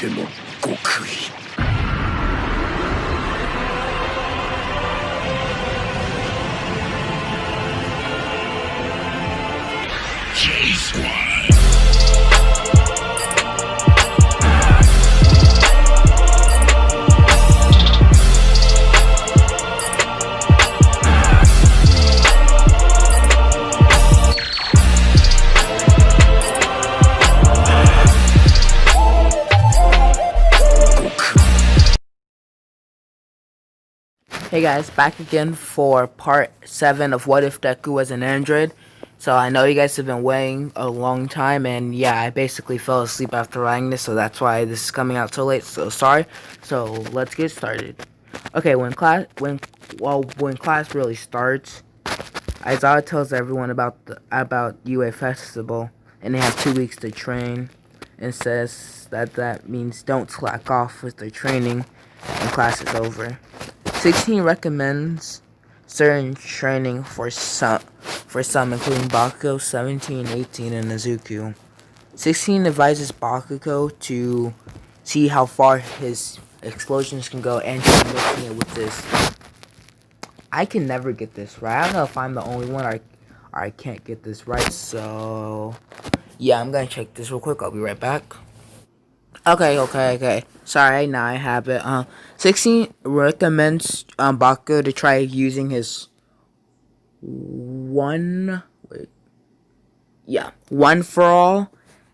ての極意。J-Squad. Hey guys, back again for part 7 of What If Deku Was an Android. So I know you guys have been waiting a long time, and yeah, I basically fell asleep after writing this, so that's why this is coming out so late, so sorry. So let's get started. Okay, when class really starts, Aizawa tells everyone about UA Festival, and they have 2 weeks to train, and says that means don't slack off with their training when class is over. 16 recommends certain training for some, including Bakugo, 17, 18, and Izuku. 16 advises Bakugo to see how far his explosions can go and try mixing it with this. I can never get this right. I don't know if I'm the only one or I can't get this right, so yeah, I'm gonna check this real quick. I'll be right back. Okay. Sorry, now I have it. 16 recommends Bakugo to try using his one for all,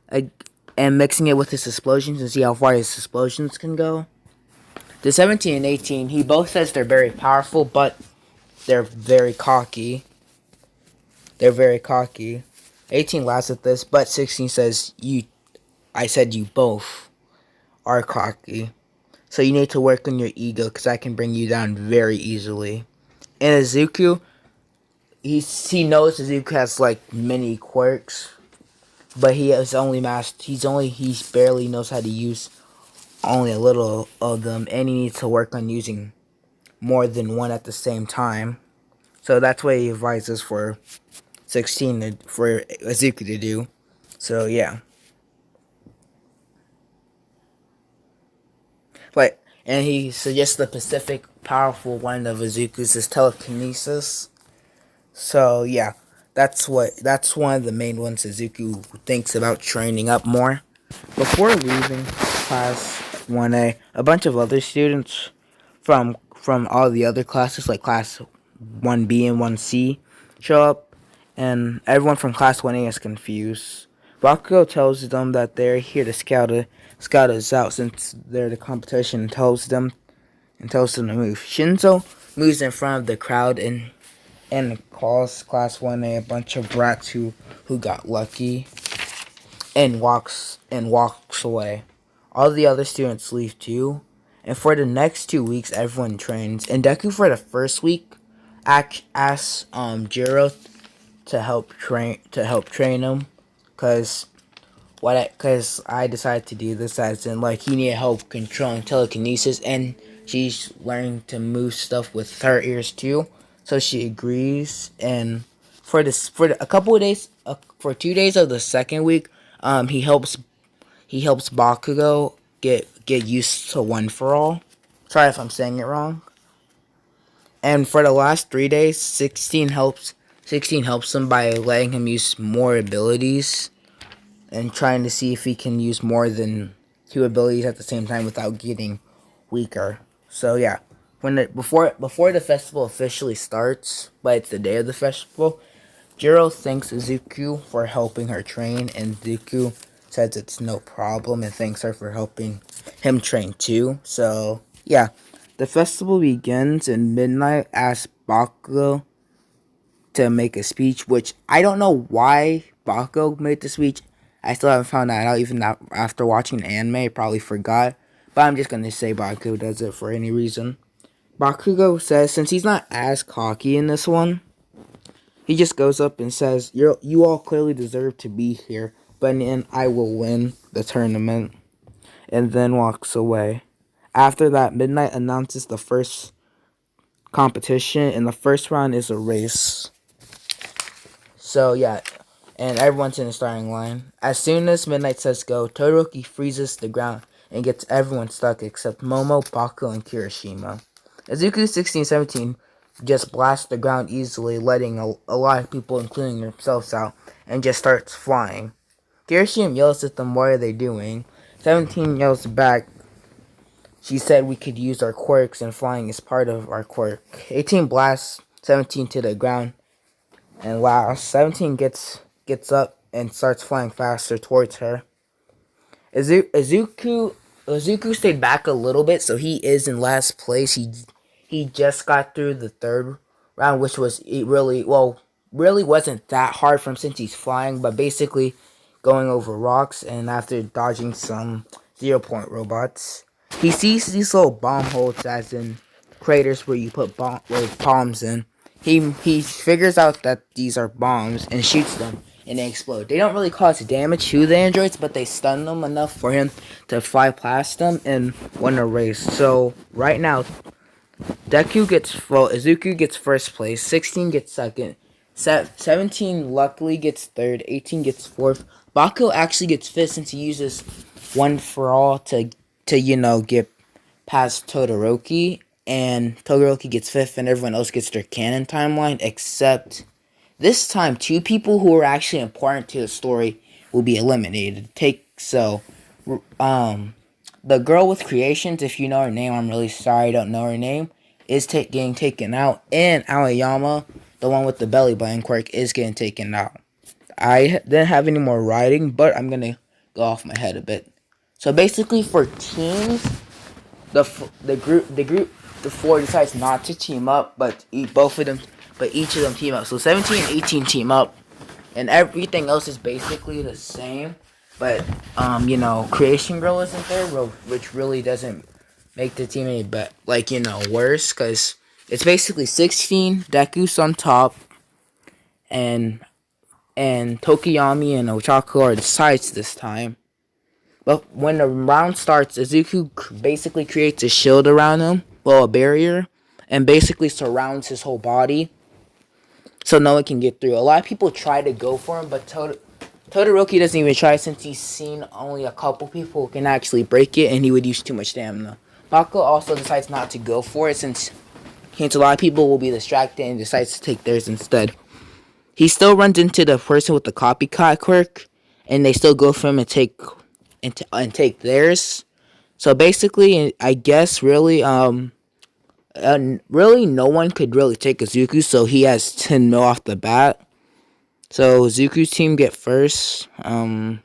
and mixing it with his explosions and see how far his explosions can go. The 17 and 18, he both says they're very powerful, but they're very cocky. 18 laughs at this, but 16 says I said you both are cocky. So you need to work on your ego, because I can bring you down very easily. And Izuku, he knows Izuku has like many quirks, but he barely knows how to use only a little of them, and he needs to work on using more than one at the same time. So that's what he advises for 16 for Izuku to do. So yeah. And he suggests the specific powerful one of Izuku's is telekinesis. So yeah, that's one of the main ones Izuku thinks about training up more. Before leaving class 1A, a bunch of other students from all the other classes, like class 1B and 1C, show up, and everyone from class 1A is confused. Bakugo tells them that they're here to scout us out since they're the competition, and tells them to move. Shinzo moves in front of the crowd and calls class 1A a bunch of brats who got lucky, and walks away. All the other students leave too, and for the next 2 weeks everyone trains. And Deku, for the first week, asks Jiro to help train him, cause I decided to do this, as in like he needed help controlling telekinesis, and she's learning to move stuff with her ears too. So she agrees, and for a couple of days, for 2 days of the second week, he helps Bakugo get used to one for all. Sorry if I'm saying it wrong. And for the last 3 days, 16 helps him by letting him use more abilities, and trying to see if he can use more than 2 abilities at the same time without getting weaker. So yeah, before the festival officially starts, but it's the day of the festival, Jiro thanks Izuku for helping her train, and Izuku says it's no problem and thanks her for helping him train too. So yeah, the festival begins, and Midnight asks Bakugo to make a speech, which I don't know why Bakugo made the speech. I still haven't found that out, even after watching the anime. I probably forgot, but I'm just gonna say Bakugo does it for any reason. Bakugo says since he's not as cocky in this one, he just goes up and says, you all clearly deserve to be here, but in the end, I will win the tournament," and then walks away. After that, Midnight announces the first competition, and the first round is a race. So yeah, and everyone's in the starting line. As soon as Midnight says go, Todoroki freezes the ground and gets everyone stuck except Momo, Baku, and Kirishima. Izuku 1617 just blasts the ground easily, letting a lot of people, including themselves, out, and just starts flying. Kirishima yells at them, "What are they doing?" 17 yells back, "She said we could use our quirks, and flying is part of our quirk." 18 blasts 17 to the ground, and last 17 gets up and starts flying faster towards her. Izuku stayed back a little bit, so he is in last place. He just got through the third round, which was really wasn't that hard from since he's flying, but basically going over rocks and after dodging some 0 point robots. He sees these little bomb holes, as in craters where you put bombs in. He figures out that these are bombs and shoots them, and they explode. They don't really cause damage to the androids, but they stun them enough for him to fly past them and win a race. So right now, Izuku gets first place, 16 gets second, 17 luckily gets third, 18 gets fourth. Baku actually gets fifth since he uses one for all to get past Todoroki, and Todoroki gets fifth, and everyone else gets their canon timeline, except this time 2 people who are actually important to the story will be eliminated. The girl with creations, if you know her name, I'm really sorry I don't know her name, is getting taken out, and Aoyama, the one with the belly button quirk, is getting taken out. I didn't have any more writing, but I'm gonna go off my head a bit. So basically, for teams, the four decides not to team up, but each of them team up. So 17 and 18 team up, and everything else is basically the same. But Creation Girl isn't there, which really doesn't make the team any worse, because it's basically 16 Deku's on top, and Tokiyami and Ochako are the sides this time. But when the round starts, Izuku basically creates a shield around him, a barrier, and basically surrounds his whole body, so no one can get through. A lot of people try to go for him, but Todoroki doesn't even try, since he's seen only a couple people who can actually break it, and he would use too much stamina. Baku also decides not to go for it, since a lot of people will be distracted, and decides to take theirs instead. He still runs into the person with the copycat quirk, and they still go for him and take theirs. So basically, I guess really no one could really take Izuku, so he has 10 mil off the bat. So Zuku's team get first. I'm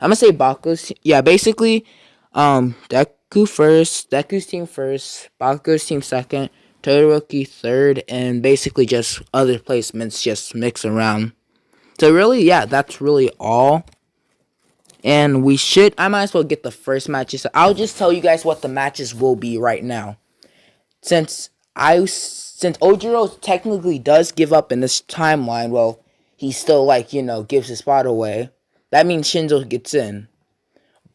gonna say Baku's. Yeah, basically, Deku's team first, Baku's team second, Todoroki third, and basically just other placements just mix around. So really, yeah, that's really all. And I might as well get the first matches. I'll just tell you guys what the matches will be right now. Since Ojiro technically does give up in this timeline, well, he still gives his spot away. That means Shinzo gets in.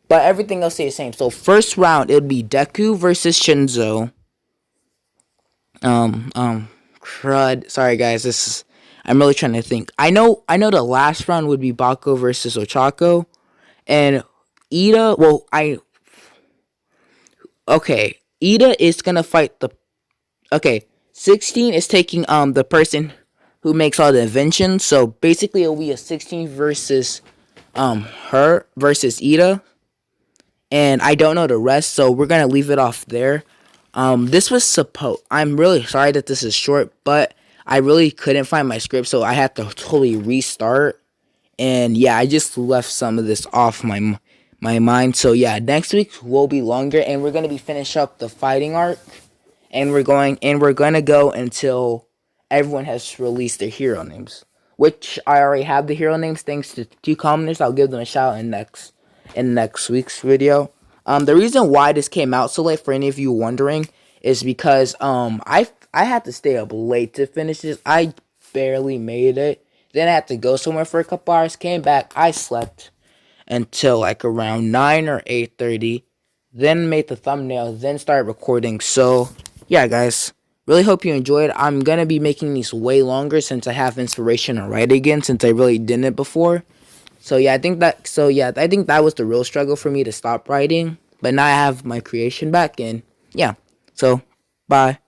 But everything else stays the same. So first round, it'll be Deku versus Shinzo. Crud. Sorry guys, I'm really trying to think. I know the last round would be Baku versus Ochako. And Ida, Ida is gonna fight 16 is taking the person who makes all the inventions. So basically it'll be a 16 versus her versus Ida. And I don't know the rest, so we're gonna leave it off there. I'm really sorry that this is short, but I really couldn't find my script, so I had to totally restart. And yeah, I just left some of this off my mind. So yeah, next week will be longer, and we're gonna be finish up the fighting arc, and we're gonna go until everyone has released their hero names, which I already have the hero names thanks to 2 commoners. I'll give them a shout in next week's video. The reason why this came out so late, for any of you wondering, is because I had to stay up late to finish this. I barely made it. Then I had to go somewhere for a couple hours. Came back. I slept until around 9 or 8:30. Then made the thumbnail. Then started recording. So yeah, guys. Really hope you enjoyed. I'm gonna be making these way longer since I have inspiration to write again, since I really didn't before. So yeah, I think that was the real struggle for me to stop writing. But now I have my creation back, and yeah. So, bye.